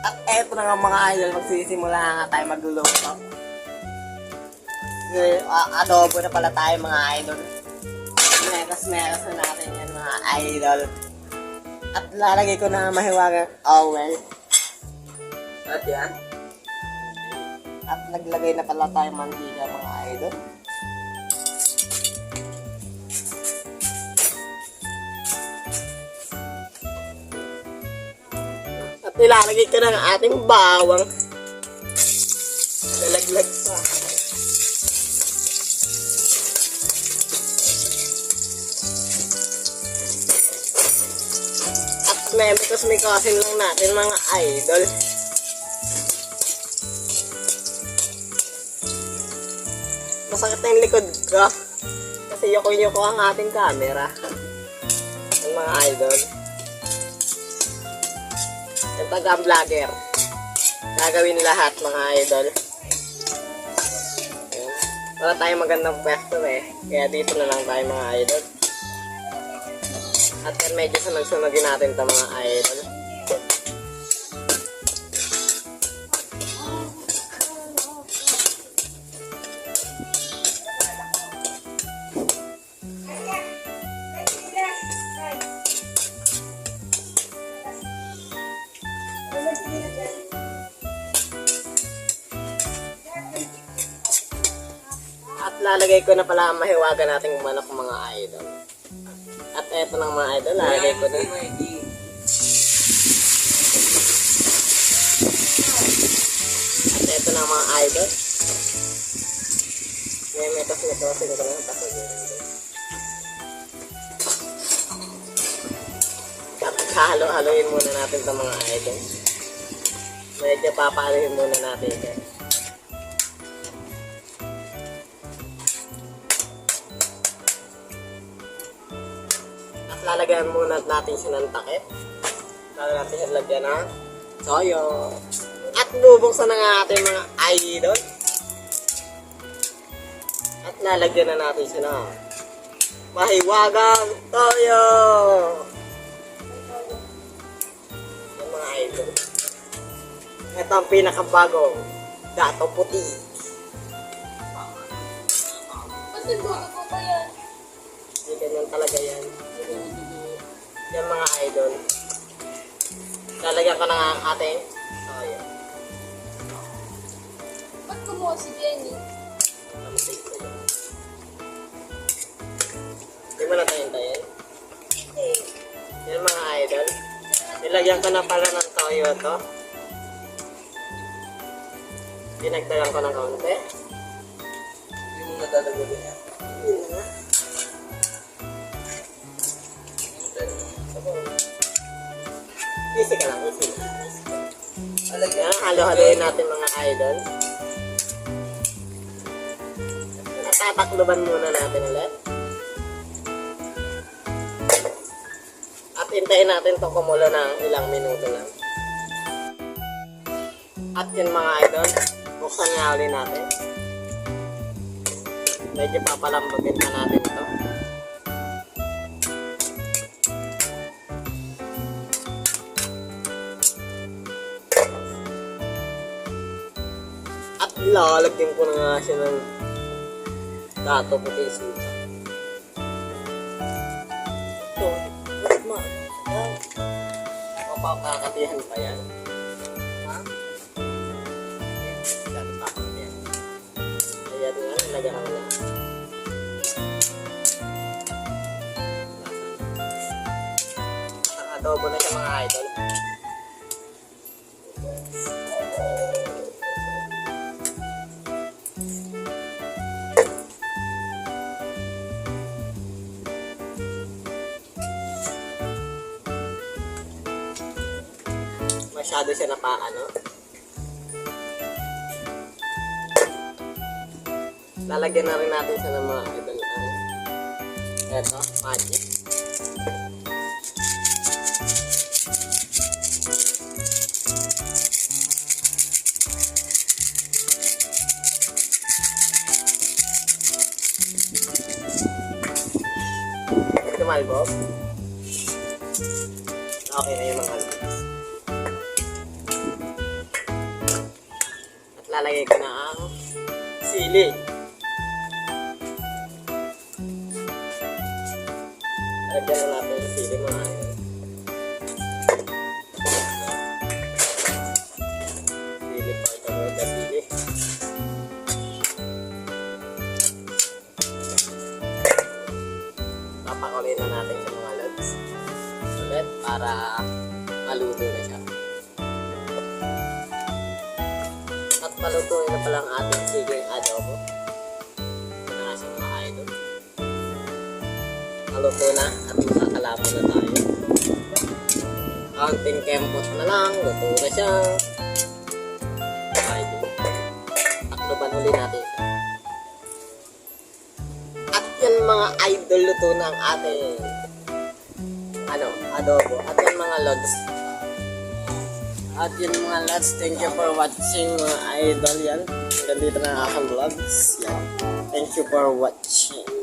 At eto na nga mga idol, magsisimula nga tayo magluluto. Adobo na pala tayo mga idol. Meras na natin yan mga idol. At lalagay ko na mahiwagang oil. At yan. At naglagay na pala tayo mantika mga idol. At ilalagay ko na ang ating bawang. Nalaglag pa. At mekasin lang natin mga idol. Masakit na yung likod ko. Kasi yuko ang ating camera. Ang mga idol. Yung taga-vlogger. Gagawin lahat mga idol. Ayan. Wala tayong magandang pwesto eh. Kaya dito na lang tayo mga idol. At yan medyo sunod-sunodin natin ito mga idol. At lalagay ko na pala ang mahiwaga nating manok mga idol. At eto ng mga idol, lalagay ko na. At eto ng mga idol. May metos-metosin ko lang pasagirin din. At halo-haloin muna natin ito mga idol. Medyo papaluin muna natin ito. Lalagyan muna natin siya ng takip. Lalagyan natin siya lagyan ng toyo. At bubuksan na nga ating mga idol. At lalagyan na natin siya ng mahiwagang toyo. Yung mga idol. Ito ang pinakabagong dato puti. Kasi buto po ba yan? Hindi ganyan talaga yan. Yan mga idol. Lalagyan ko na nga ang ating toyo. Ba't kumuha si Jenny? Hindi mo na tayo hintayin. Yan mga idol. Nilagyan ko na pala ng toyo to. Dinagdagan ko ng kaunti. Hindi mo natalagunin yan. Yun na nga. Easy ka lang, easy. Yan, halo-haloin natin mga idol. Tatakluban muna natin ulit. At hintayin natin ito kumulo ng ilang minuto lang. At yun mga idol, buksan nga ulit natin. Medyo papalambagin na natin ito. At lalagyan ko na nga siya ng dato puti suka. Ito, wait ma. Mapapakatihan pa yan. Ha? Dati pa ako yan. Ayan nga, nilagyan ko na. Adobo na siya mga idol. Masyado siya na paano. Lalagyan na rin natin siya ng mga idol. Eto, magic. Tumalbog. Okay na yung mga albums. lalagay ko na ang sili. Lagyan na natin yung sili mga idol. Sili pa ito mga sili. Papakulin na natin sa mga logs ulit para maluto na siya. At palutuin na pala ang ating siging adobo. Ito na nga siya mga idol. Maluto na at makakalapon na tayo. Counting kempot na lang, luto na siya. Idol. Takloban uli natin siya. At yan mga idol, luto na ang ating adobo. At yan mga lods. At yun mga lods, thank you for watching mga idol yan. Hanggang dito na ang aking vlogs. Yan. Thank you for watching.